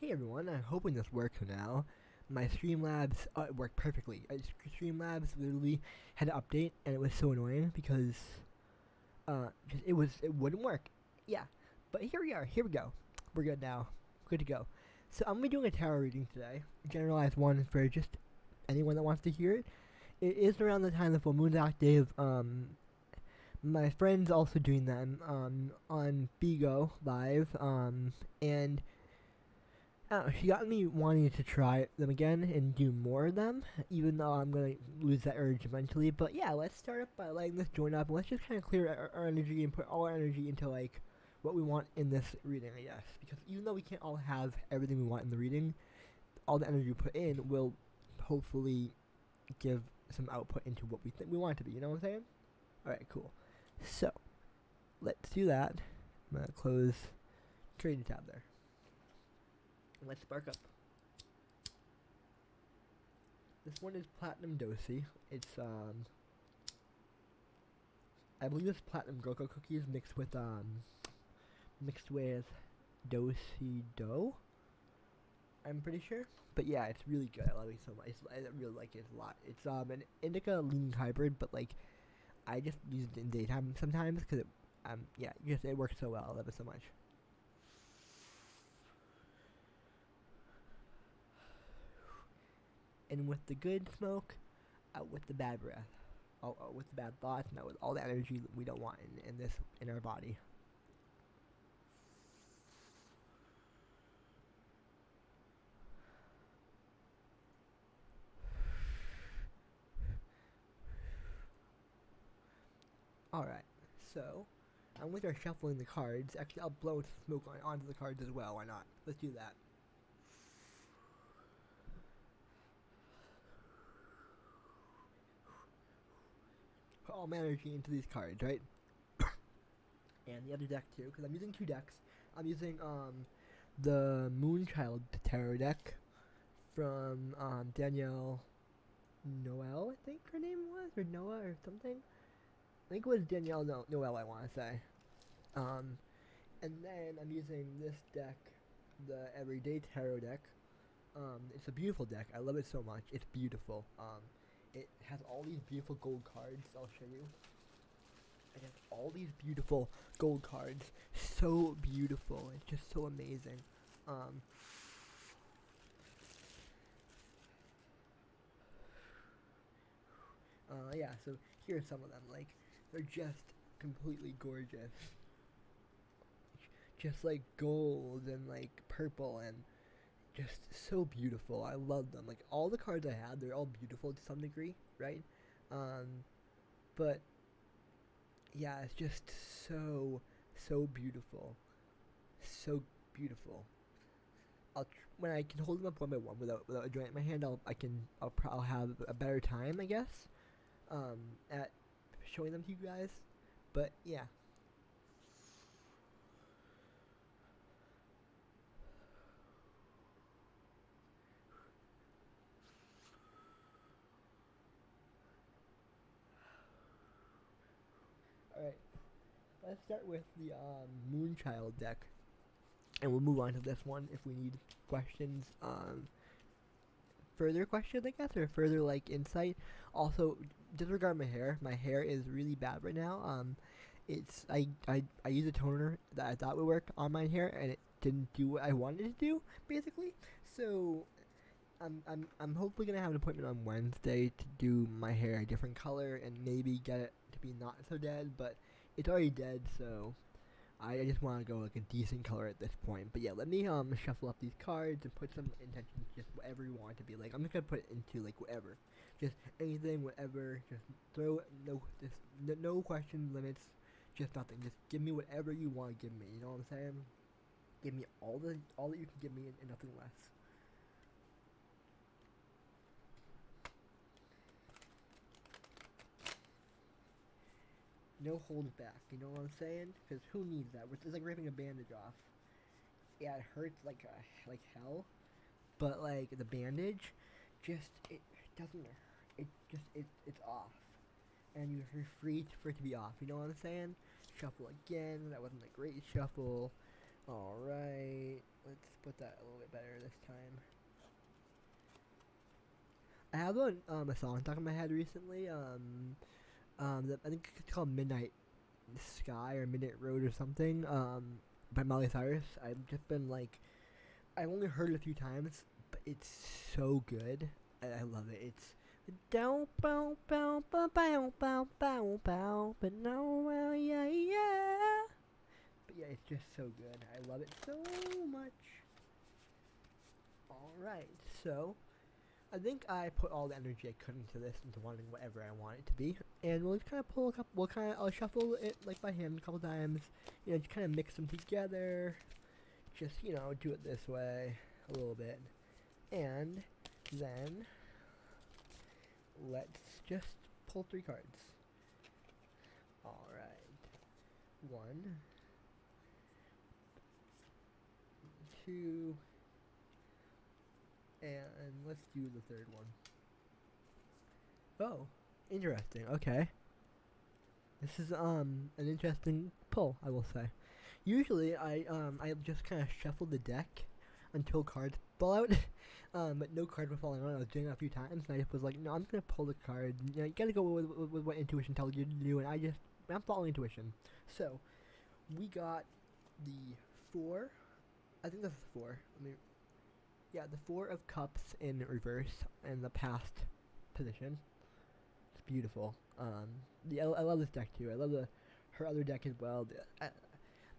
Hey everyone, I'm hoping this works now. My Streamlabs it worked perfectly. Streamlabs literally had to update, and it was so annoying because it wouldn't work. Yeah, but here we are. Here we go. We're good now. Good to go. So I'm gonna be doing a tarot reading today, a generalized one for just anyone that wants to hear it. It is around the time the full moon's active. My friend's also doing them on Bigo live. And she got me wanting to try them again and do more of them, even though I'm gonna lose that urge eventually. But yeah, let's start up by letting this join up, and let's just kind of clear our energy and put all our energy into like what we want in this reading, I guess. Because even though we can't all have everything we want in the reading, all the energy we put in will hopefully give some output into what we think we want it to be. You know what I'm saying? All right, cool. So let's do that. I'm gonna close trading tab there. Let's spark up. This one is Platinum Dosi. It's I believe it's platinum Goko cookies mixed with Dosi dough. I'm pretty sure. But yeah, it's really good. I love it so much. I really like it a lot. It's an indica lean hybrid, but like I just use it in daytime sometimes because it works so well. I love it so much. In with the good smoke, out with the bad breath, out with the bad thoughts, and out with all the energy that we don't want in our body. Alright, so I'm with our shuffling the cards. Actually, I'll blow some smoke onto the cards as well. Why not? Let's do that. Put all my energy into these cards, right? And the other deck too, because I'm using two decks. I'm using the Moonchild Tarot deck from Danielle Noel, I think her name was, or Noah or something. I think it was Danielle Noel, I want to say. And then I'm using this deck, the Everyday Tarot deck. It's a beautiful deck. I love it so much. It's beautiful. It has all these beautiful gold cards. I'll show you. It has all these beautiful gold cards. So beautiful. It's just so amazing. Yeah, so here's some of them. Like, they're just completely gorgeous. Just like gold and like purple and just so beautiful. I love them. Like all the cards I had, they're all beautiful to some degree, right? But yeah, it's just so beautiful, so beautiful. When I can hold them up one by one without a joint in my hand, I'll have a better time, I guess, at showing them to you guys. But yeah. Alright, let's start with the Moonchild deck. And we'll move on to this one if we need questions. Further questions, I guess, or further like insight. Also, disregard my hair. My hair is really bad right now. I used a toner that I thought would work on my hair, and it didn't do what I wanted it to do, basically. So I'm hopefully gonna have an appointment on Wednesday to do my hair a different color and maybe get it to be not so dead, but it's already dead, so I just want to go like a decent color at this point. But yeah, let me shuffle up these cards and put some intentions, just whatever you want it to be. Like I'm just gonna put it into like whatever, just anything, whatever. Just throw no question limits, just nothing. Just give me whatever you want to give me. You know what I'm saying? Give me all that you can give me and nothing less. No hold back, you know what I'm saying? Because who needs that? It's like ripping a bandage off. Yeah, it hurts like hell, but like the bandage, just it doesn't. It's off, and you're free for it to be off. You know what I'm saying? Shuffle again. That wasn't a great shuffle. All right, let's put about that a little bit better this time. I have a song stuck in my head recently. I think it's called Midnight Sky or Midnight Road or something. By Miley Cyrus. I've just been like, I've only heard it a few times, but it's so good. I love it. It's down, bow, bow, bow, bow, bow, bow, bow, but no, well, yeah, yeah. But yeah, it's just so good. I love it so much. Alright, so I think I put all the energy I could into this, into wanting whatever I want it to be. And we'll just kind of pull a couple, I'll shuffle it like by hand a couple times. You know, just kind of mix them together. Just, you know, do it this way a little bit. And then let's just pull 3 cards. Alright. 1, 2, and let's do the 3rd one. Oh, interesting. Okay. This is an interesting pull, I will say. Usually I just kind of shuffle the deck until cards fall out. But no cards were falling out. I was doing it a few times, and I just was like, no, I'm gonna pull the card. You know, you gotta go with what intuition tells you to do, and I'm following intuition. So we got the 4. I think that's the 4. Yeah, the 4 of Cups in reverse in the past position. It's beautiful. I love this deck too. I love her other deck as well.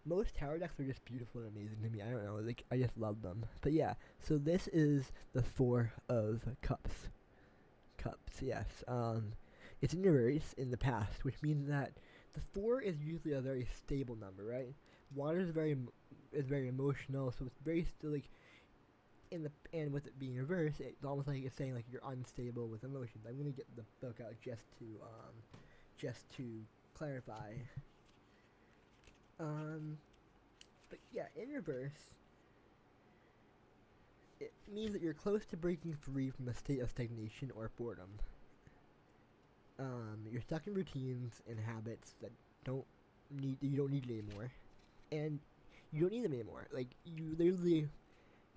Most tarot decks are just beautiful and amazing to me. I don't know, like, I just love them. But yeah, so this is the 4 of Cups. Cups, yes. It's in reverse in the past, which means that the 4 is usually a very stable number, right? Water is very emotional, so it's very still like and with it being reversed, it's almost like it's saying like you're unstable with emotions. I'm gonna get the book out just to clarify. But yeah, in reverse, it means that you're close to breaking free from a state of stagnation or boredom. You're stuck in routines and habits that you don't need anymore, and you don't need them anymore. Like, you literally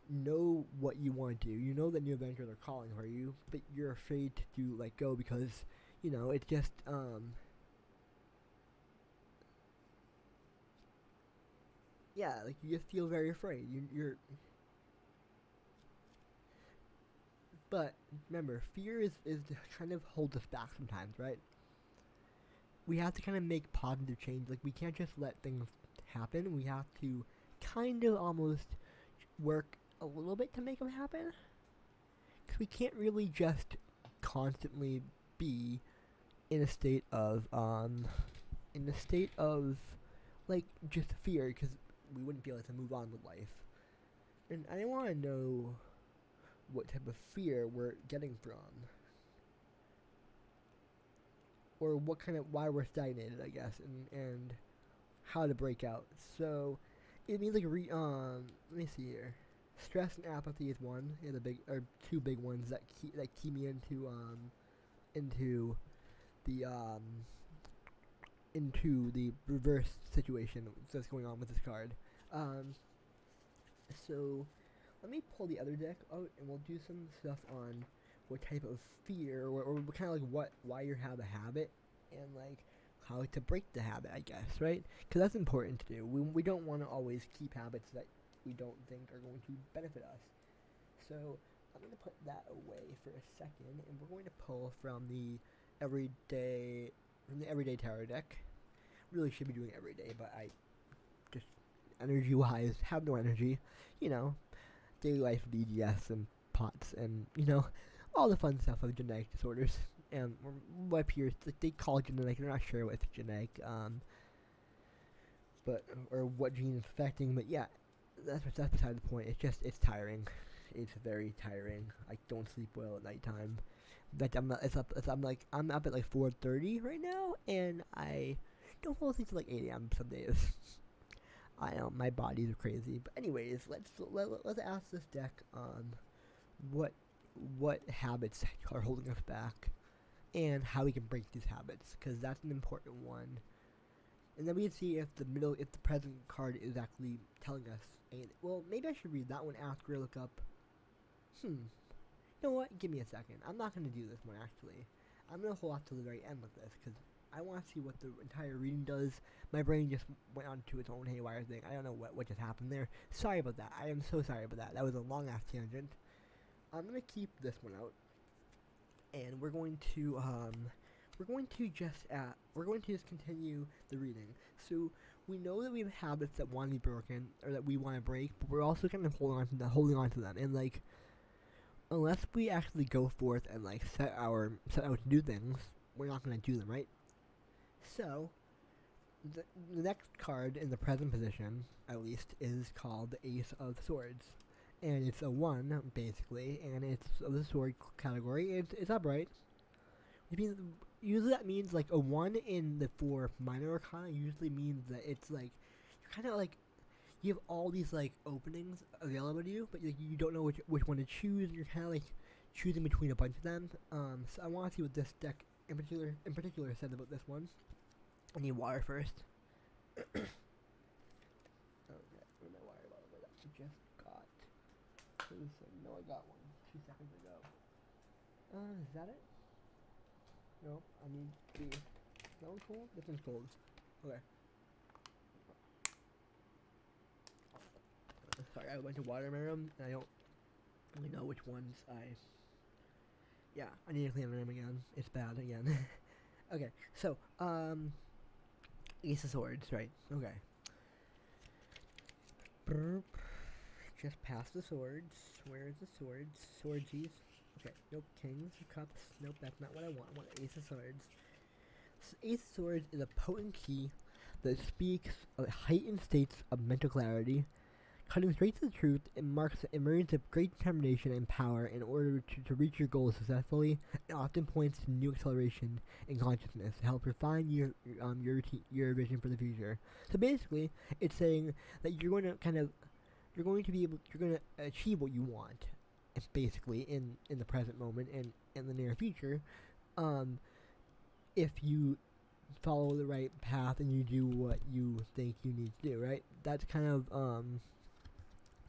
know what you want to do. You know that new adventures are calling for you, but you're afraid to let go because, you know, it's just, yeah, like, you just feel very afraid. But remember, fear is to kind of hold us back sometimes, right? We have to kind of make positive change. Like, we can't just let things happen. We have to kind of almost work a little bit to make them happen. Because we can't really just constantly be in a state of, like, just fear, because we wouldn't be able to move on with life. And I want to know what type of fear we're getting from, or why we're stagnated, I guess, and how to break out. So it means like let me see here. Stress and apathy is one. Yeah, two big ones that key me into the reverse situation that's going on with this card. So let me pull the other deck out, and we'll do some stuff on what type of fear, or kind of like why you have a habit, and like how to break the habit, I guess, right? Because that's important to do. We don't want to always keep habits that we don't think are going to benefit us. So I'm going to put that away for a second, and we're going to pull from the everyday tarot deck. Really should be doing it every day, but I just energy-wise have no energy. You know, daily life of EDS and POTS and, you know, all the fun stuff of genetic disorders. And my peers, they call it genetic, they're not sure what it's genetic, or what gene is affecting, but yeah, that's beside the point. It's tiring. It's very tiring. I don't sleep well at nighttime. Like, I'm up at like 4:30 right now, and I don't fall asleep till like 8 a.m. some days. I know, my body's crazy. But anyways, let's ask this deck what habits are holding us back, and how we can break these habits, because that's an important one. And then we can see if the present card is actually telling us Well, maybe I should read that one after I look up. You know what? Give me a second. I'm not going to do this one, actually. I'm going to hold off till the very end with this, because I want to see what the entire reading does. My brain just went on to its own haywire thing. I don't know what just happened there. Sorry about that. I am so sorry about that. That was a long-ass tangent. I'm going to keep this one out. And we're going to just continue the reading. So we know that we have habits that want to be broken or that we want to break, but we're also kind of holding on to them. And like, unless we actually go forth and like set out to do things, we're not going to do them, right? So the next card in the present position, at least, is called the Ace of Swords. And it's a 1, basically, and it's of the sword category. It's upright. Which means, usually that means, like, a 1 in the 4 minor arcana usually means that it's, like, you're kind of, like, you have all these, like, openings available to you, but like, you don't know which one to choose, and you're kind of, like, choosing between a bunch of them. So I want to see what this deck in particular says about this one. I need water first. Okay, where's my water bottle that I just got? No, I got one 2 seconds ago. Is that it? No, I need the. That one's cold? This one's cold. Okay. Sorry, I went to water my room and I don't really know which ones Yeah, I need to clean my room again. It's bad again. Okay, so, Ace of Swords, right? Okay. Burp. Just past the swords. Where's the swords? Swordsies. Okay, nope. Kings of Cups. Nope, that's not what I want. I want Ace of Swords. So Ace of Swords is a potent key that speaks of heightened states of mental clarity. Cutting straight to the truth, it marks the emergence of great determination and power in order to reach your goals successfully, and often points to new acceleration in consciousness to help refine your vision for the future. So basically, it's saying that you're going to achieve what you want, basically in the present moment and in the near future, if you follow the right path and you do what you think you need to do, right? That's kind of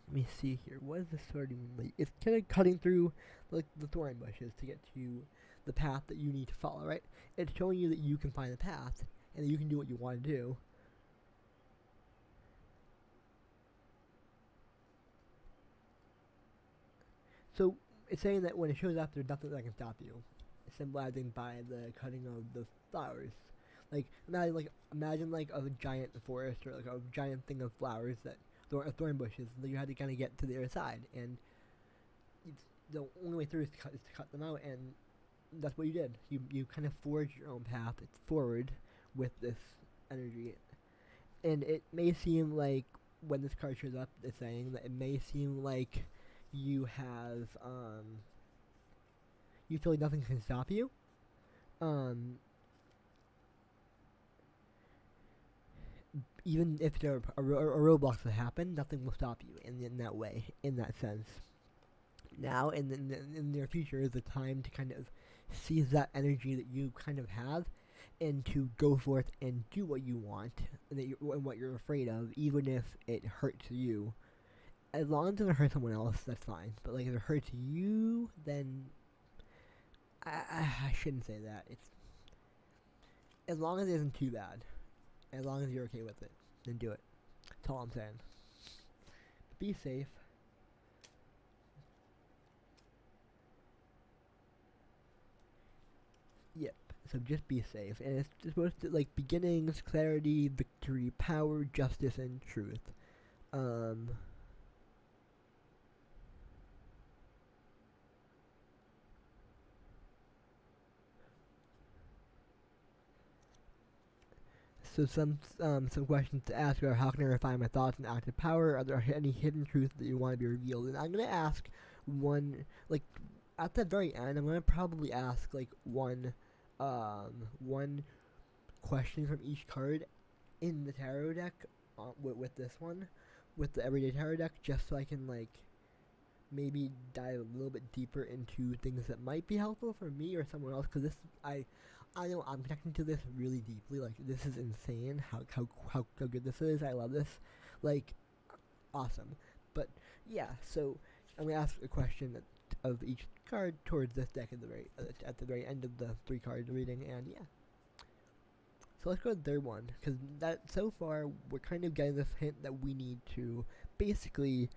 let me see here. What is the sword even like? It's kind of cutting through like the thorn bushes to get to the path that you need to follow, right? It's showing you that you can find the path and that you can do what you want to do. So it's saying that when it shows up, there's nothing that can stop you. It's symbolizing by the cutting of the flowers. Like imagine like a giant forest or like a giant thing of flowers that thorn bushes that you had to kind of get to the other side, and it's the only way through is to cut them out, and that's what you did. You kind of forged your own path forward with this energy, and it may seem like when this card shows up, it's saying that it may seem like you have you feel like nothing can stop you. Even if there are roadblocks that happen, nothing will stop you in that way, in that sense. Now, in the near future, is the time to kind of seize that energy that you kind of have, and to go forth and do what you want, and what you're afraid of, even if it hurts you. As long as it doesn't hurt someone else, that's fine. But like if it hurts you, then I shouldn't say that. It's as long as it isn't too bad. As long as you're okay with it, then do it. That's all I'm saying. Be safe. Yep. So just be safe. And it's supposed to like beginnings, clarity, victory, power, justice, and truth. So some questions to ask are: how can I refine my thoughts and active power? Are there any hidden truths that you want to be revealed? And I'm gonna ask one, like at the very end. I'm gonna probably ask like one question from each card in the tarot deck with this one, with the everyday tarot deck, just so I can like maybe dive a little bit deeper into things that might be helpful for me or someone else. Because I know I'm connecting to this really deeply. Like, this is insane how good this is. I love this. Like, awesome. But yeah, so I'm gonna ask a question of each card towards this deck at the very end of the 3 card reading, and yeah. So let's go to the third one, because that so far we're kind of getting this hint that we need to basically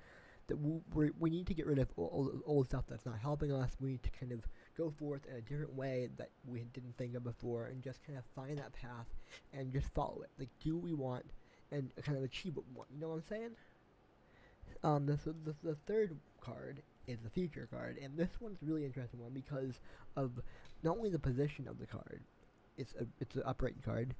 we need to get rid of old stuff that's not helping us. We need to kind of go forth in a different way that we didn't think of before, and just kind of find that path and just follow it. Like, do what we want and kind of achieve what we want. You know what I'm saying? The third card is the future card, and this one's a really interesting one because of not only the position of the card, it's an upright card,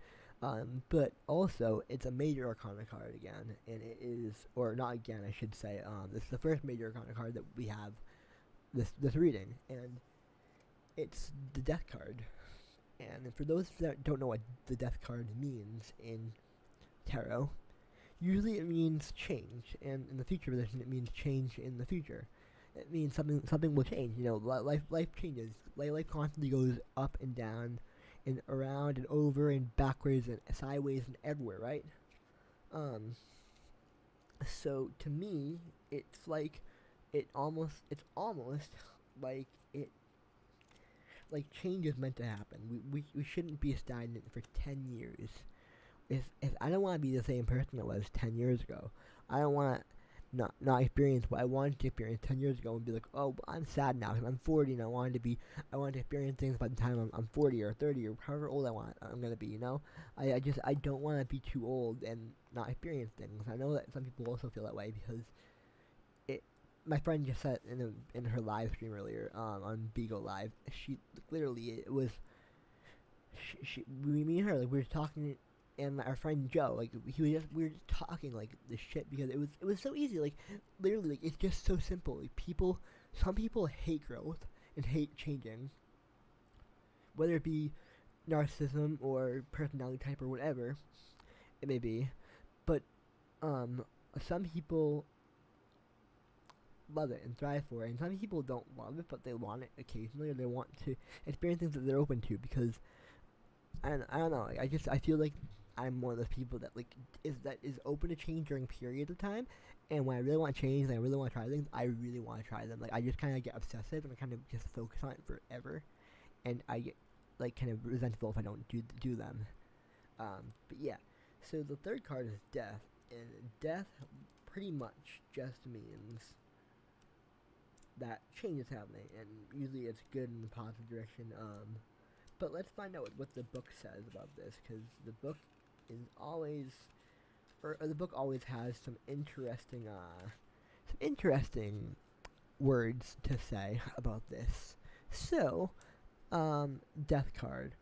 but also it's a major arcana card again, and it is, or not again, I should say. This is the first major arcana card that we have this reading, and it's the death card. And for those that don't know what the death card means in tarot, usually it means change, and in the future position it means change in the future. It means something will change. You know, life changes. Life constantly goes up and down, and around and over and backwards and sideways and everywhere, right? So to me, it's almost like change is meant to happen. We shouldn't be stagnant for 10 years. If I don't want to be the same person I was 10 years ago, I don't want to not experience what I wanted to experience 10 years ago and be like, oh, I'm sad now because I'm 40 and I wanted to experience things by the time I'm 40 or 30 or however old I'm going to be, you know? I don't want to be too old and not experience things. I know that some people also feel that way because my friend just said in her live stream earlier, on Beagle Live, she literally, it was, me and her, like, we were talking, and our friend Joe, like, we were just talking, like, this shit, because it was so easy, like, literally, like, it's just so simple. Like, some people hate growth and hate changing, whether it be narcissism or personality type or whatever it may be, but some people love it and thrive for it, and some people don't love it, but they want it occasionally, or they want to experience things that they're open to, because I don't know, like, I feel like I'm one of those people that is open to change during periods of time, and when I really want to change and I really want to try things, I really want to try them. Like, I just kind of get obsessive and I kind of just focus on it forever, and I get like kind of resentful if I don't do them. But yeah, so the third card is death, and death pretty much just means that change is happening, and usually it's good in the positive direction. But let's find out what the book says about this, because the book is always, or the book always has some interesting words to say about this. So, death card.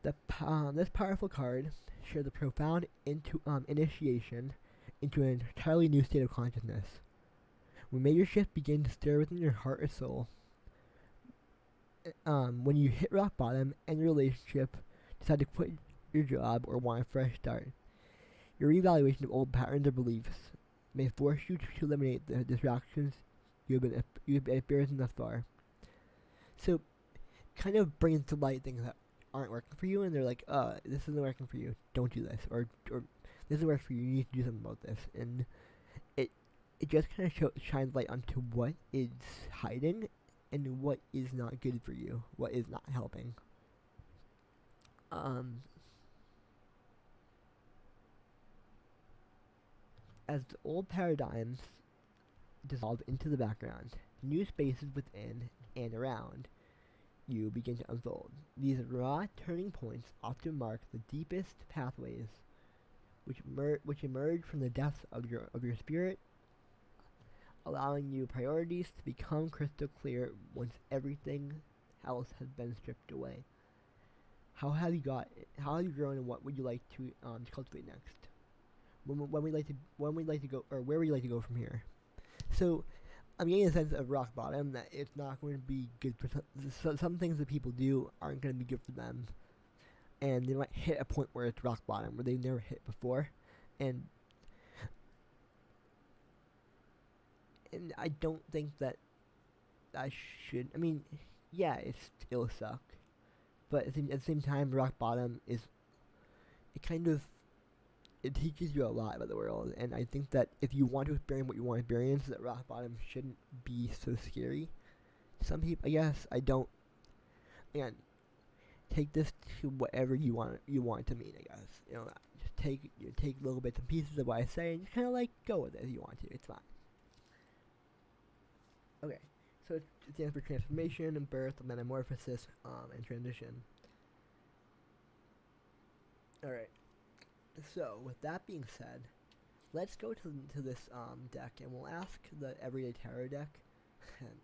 This powerful card shares a profound initiation into an entirely new state of consciousness. When major shifts begin to stir within your heart or soul, when you hit rock bottom and your relationship, decide to quit your job or want a fresh start, your reevaluation of old patterns or beliefs may force you to eliminate the distractions you've been experiencing thus far. So, kind of brings to light things that aren't working for you, and they're like, this isn't working for you, don't do this, or this isn't working for you, you need to do something about this, and it just kind of shines light onto what is hiding and what is not good for you, what is not helping. As the old paradigms dissolve into the background, new spaces within and around you begin to unfold. These raw turning points often mark the deepest pathways which emerge from the depths of your spirit, allowing you priorities to become crystal clear once everything else has been stripped away. How have you grown, and what would you like to cultivate next? When we'd like to go, or where would you like to go from here? So, I'm getting a sense of rock bottom, that it's not going to be good for some things that people do aren't going to be good for them, and they might hit a point where it's rock bottom, where they've never hit before, and I don't think that I should. I mean, yeah, it'll suck, but at the same time, rock bottom is, it kind of it teaches you a lot about the world, and I think that if you want to experience what you want to experience, that rock bottom shouldn't be so scary. Some people, I guess, I don't. And take this to whatever you want it to mean. I guess just take little bits and pieces of what I say and just kind of like go with it if you want to. It's fine. Okay, so it stands for transformation and birth, metamorphosis, and transition. All right. So with that being said, let's go to this deck and we'll ask the everyday tarot deck.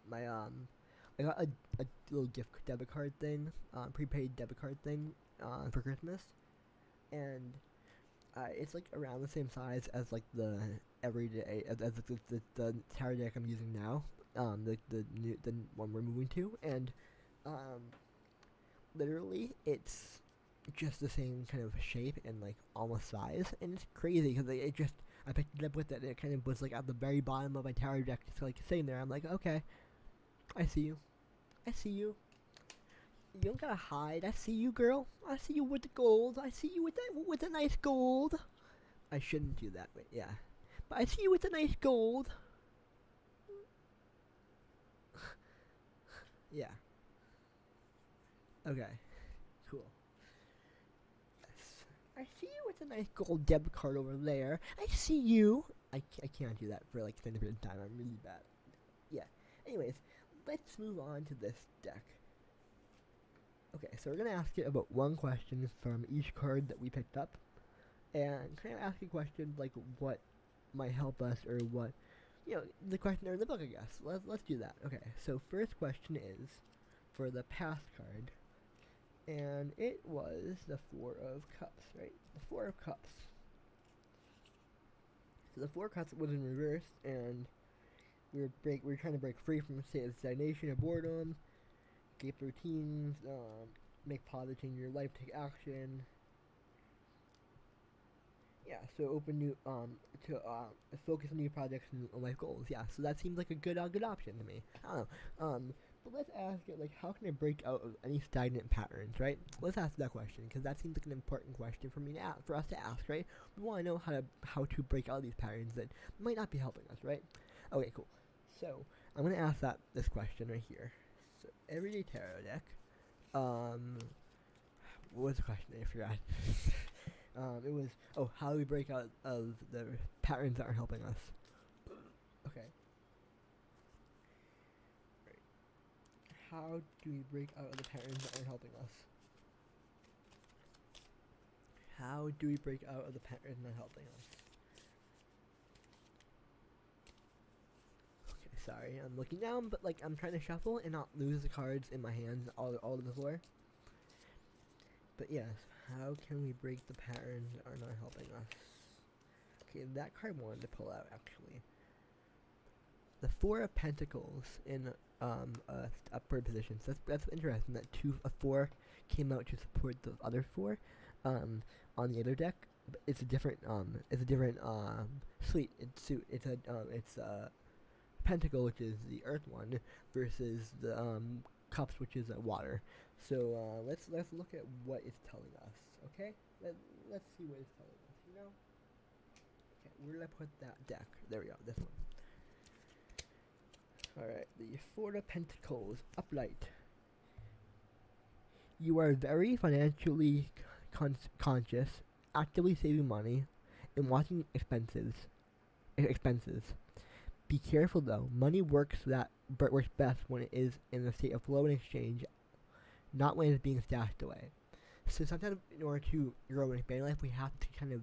My I got a little debit card thing, prepaid debit card thing, for Christmas, and it's like around the same size as like the everyday as the tarot deck I'm using now, the one we're moving to, and literally it's just the same kind of shape and like almost size, and it's crazy because I picked it up with it, and it kind of was like at the very bottom of my tarot deck, just like sitting there. I'm like, okay, I see you. I see you. You don't gotta hide. I see you, girl. I see you with the gold. I see you with the nice gold. I shouldn't do that, but yeah. But I see you with the nice gold. Yeah. Okay. Cool. Yes. I see you with a nice gold debit card over there. I see you. I can't do that for like extended period of time. I'm really bad. Yeah. Anyways, let's move on to this deck. Okay, so we're gonna ask it about one question from each card that we picked up, and kind of ask a question like what might help us, or what, the question in the book, I guess. Let's do that. Okay, so first question is for the past card, and it was the Four of Cups, right? The Four of Cups. So the Four of Cups was in reverse, and we're trying to break free from a state of stagnation or boredom, escape routines, make positive change in your life, take action. Yeah, so open new to focus on new projects and life goals. Yeah, so that seems like a good option to me. I don't know. But let's ask it, like, how can I break out of any stagnant patterns, right? Let's ask that question, because that seems like an important question for us to ask, right? We want to know how to break out of these patterns that might not be helping us, right? Okay, cool. So I'm gonna ask this question right here. So everyday tarot deck. What was the question? I forgot. It was, how do we break out of the patterns that aren't helping us? Okay. Right. How do we break out of the patterns that aren't helping us? How do we break out of the patterns not helping us? Okay, sorry, I'm looking down, but like I'm trying to shuffle and not lose the cards in my hands all over the floor. But yes, how can we break the patterns that are not helping us? Okay, that card wanted to pull out, actually. The Four of Pentacles in upward positions. That's interesting that a 4 came out to support the other 4 on the other deck. But it's a different suit. It's a Pentacle, which is the Earth one, versus the Cups, which is water. So let's look at what it's telling us. Okay, let's see what it's telling us. Okay, where did I put that deck? There we go. This one. All right, the Four of Pentacles, upright. You are very financially conscious, actively saving money, and watching expenses. Be careful though. Money works best when it is in a state of flow and exchange, not when it's being stashed away. So sometimes in order to grow and expand life, we have to kind of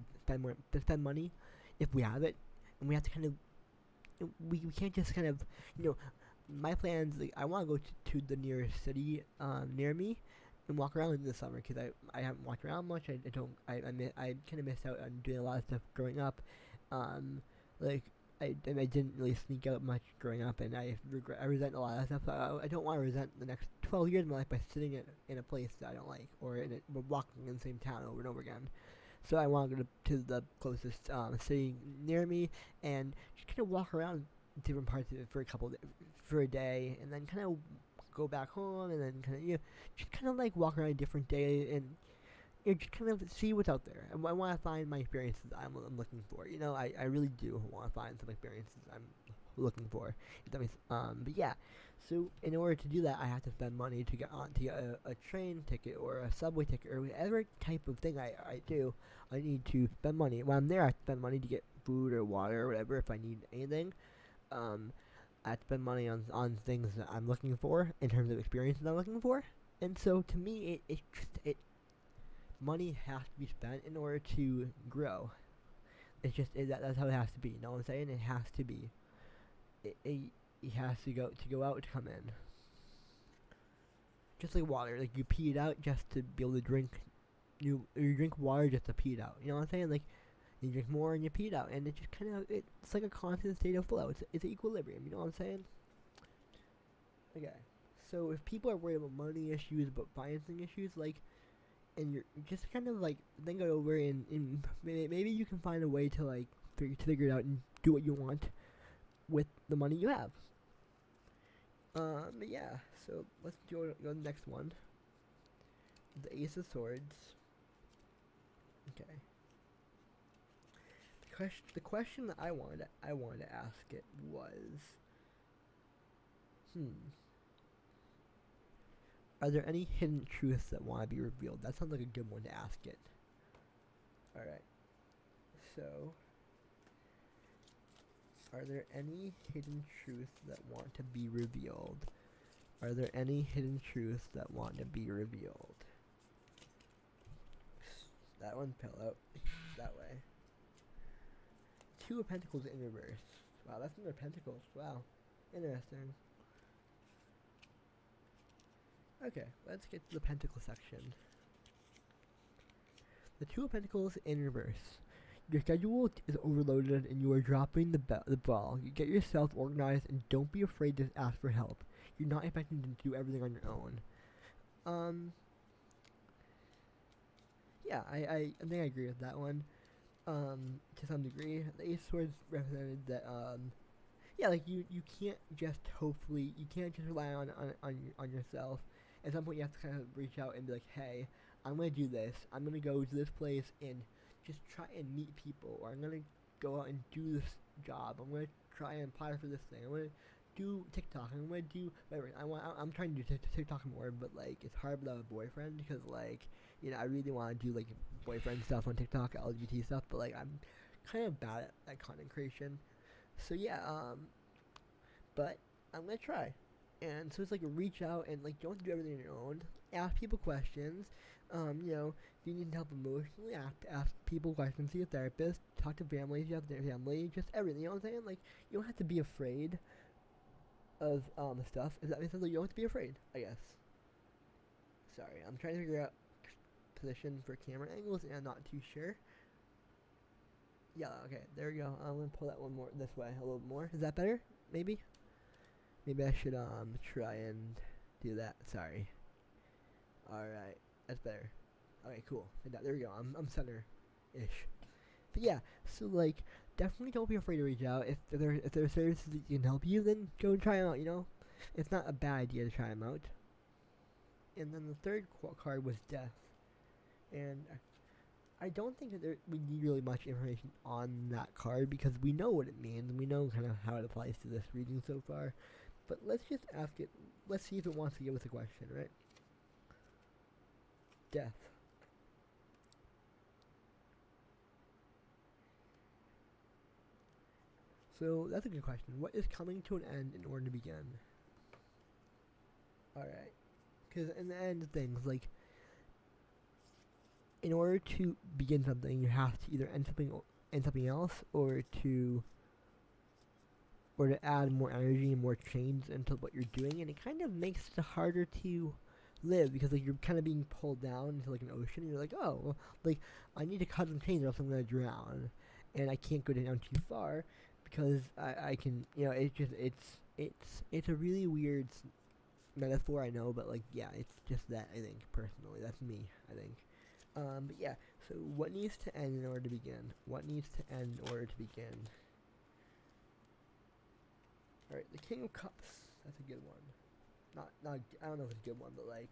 spend money if we have it, and we have to kind of, we can't just kind of, my plans, like, I want to go to the nearest city near me and walk around in the summer, because I haven't walked around much. I kind of missed out on doing a lot of stuff growing up. I didn't really sneak out much growing up, and I resent a lot of stuff. I don't want to resent the next 12 years of my life by sitting in a place that I don't like, or walking in the same town over and over again. So I want to go to the closest city near me and just kind of walk around different parts of it for a day, and then kind of go back home, and then kind of just kind of like walk around a different day, and just kind of see what's out there. I want to find my experiences I'm looking for. I really do want to find some experiences I'm looking for. If that makes, but yeah. So in order to do that, I have to spend money to get a train ticket or a subway ticket or whatever type of thing I do. I need to spend money. While I'm there, I spend money to get food or water or whatever if I need anything. I have to spend money on things that I'm looking for in terms of experiences I'm looking for. And so to me, it money has to be spent in order to grow. That's how it has to be. You know what I'm saying? It has to be. It has to go out to come in. Just like water, like you pee it out just to be able to drink. You drink water just to pee it out. You know what I'm saying? Like you drink more and you pee it out, and it just it's like a constant state of flow. It's an equilibrium. You know what I'm saying? Okay. So if people are worried about money issues, about financing issues, like, and you're just kind of like think it over, and maybe you can find a way to like figure it out and do what you want with the money you have. But yeah, so let's go to the next one. The Ace of Swords. Okay. The question that I wanted to ask it was, are there any hidden truths that want to be revealed? That sounds like a good one to ask it. Alright. So, are there any hidden truths that want to be revealed? Are there any hidden truths that want to be revealed? That one fell out that way. Two of Pentacles in reverse. Wow, that's another Pentacles. Wow. Interesting. Okay, let's get to the Pentacle section. The Two of Pentacles in reverse. Your schedule is overloaded and you are dropping the ball. You get yourself organized and don't be afraid to ask for help. You're not expecting to do everything on your own. Yeah, I think I agree with that one. To some degree. The Ace of Swords represented that, yeah, like you can't just you can't just rely on yourself. At some point you have to kind of reach out and be like, hey, I'm gonna do this. I'm gonna go to this place and just try and meet people, or I'm gonna go out and do this job. I'm gonna try and apply for this thing. I'm gonna do TikTok. I'm gonna do whatever. I'm trying to do TikTok more, but like it's hard without a boyfriend because like I really want to do like boyfriend stuff on TikTok, LGBT stuff, but like I'm kind of bad at content creation. So yeah, but I'm gonna try. And so it's like reach out and like don't do everything on your own. Ask people questions. If you need help emotionally, ask people questions. See a therapist. Talk to families. You have their family. Just everything. You know what I'm saying? Like you don't have to be afraid of stuff. If that makes sense, like, you don't have to be afraid. I guess. Sorry, I'm trying to figure out position for camera angles, and I'm not too sure. Yeah. Okay. There we go. I'm gonna pull that one more this way a little more. Is that better? Maybe. Maybe I should try and do that. Sorry. Alright, that's better. Okay, cool. There we go. I'm center-ish. But yeah, so like definitely don't be afraid to reach out. If there are services that can help you, then go and try them out. It's not a bad idea to try them out. And then the third card was Death, and I don't think that we need really much information on that card because we know what it means. We know kind of how it applies to this reading so far. But let's just ask it. Let's see if it wants to give us a question, right? Death. So that's a good question. What is coming to an end in order to begin? Alright. Because in the end of things, like, in order to begin something, you have to either end something else, or to add more energy and more change into what you're doing, and it kind of makes it harder to live because like you're kind of being pulled down into like an ocean. And you're like, oh, well, like I need to cut some change or else I'm gonna drown, and I can't go down too far because I can, it's a really weird metaphor, I know, but like yeah, it's just that. I think personally, that's me. I think. But yeah. So what needs to end in order to begin? What needs to end in order to begin? Alright, the King of Cups. That's a good one. Not I don't know if it's a good one, but like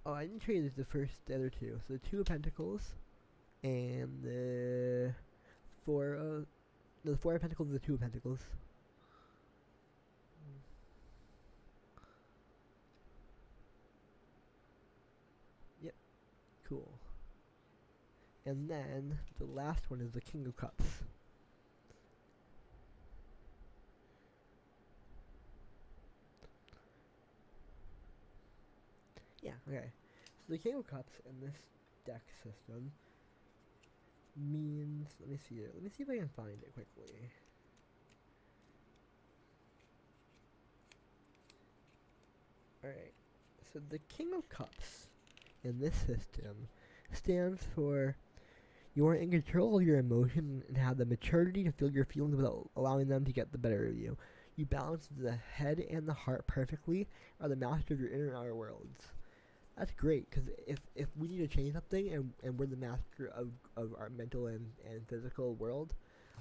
Oh, I didn't trade the other two. So the Two of Pentacles and the Four of... No, the Four of Pentacles and the Two of Pentacles. Yep, cool. And then the last one is the King of Cups. Yeah, okay. So the King of Cups in this deck system means, let me see it. Let me see if I can find it quickly. Alright. So the King of Cups in this system stands for you're in control of your emotion and have the maturity to feel your feelings without allowing them to get the better of you. You balance the head and the heart perfectly, are the master of your inner and outer worlds. That's great, because if we need to change something and we're the master of our mental and physical world,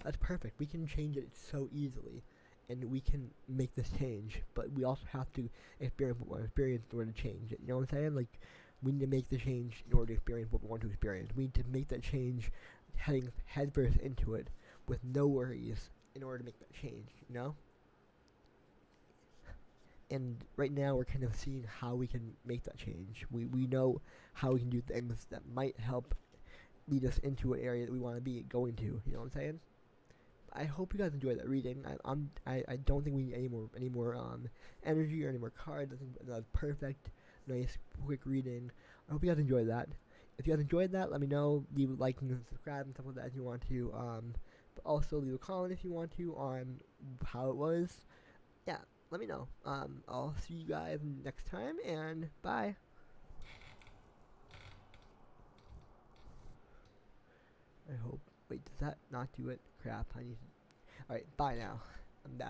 that's perfect. We can change it so easily, and we can make this change, but we also have to experience what we want to experience in order to change it. You know what I'm saying? Like, we need to make the change in order to experience what we want to experience. We need to make that change heading headfirst into it with no worries in order to make that change, you know? And right now we're kind of seeing how we can make that change. We know how we can do things that might help lead us into an area that we want to be going to. You know what I'm saying? I hope you guys enjoyed that reading. I don't think we need any more energy or any more cards. I think that's perfect, nice, quick reading. I hope you guys enjoyed that. If you guys enjoyed that, let me know. Leave a like and subscribe and stuff like that if you want to. But also leave a comment if you want to on how it was. Yeah, let me know. I'll see you guys next time, and bye. I hope. Wait, does that not do it? Crap, I need to... Alright, bye now. I'm back.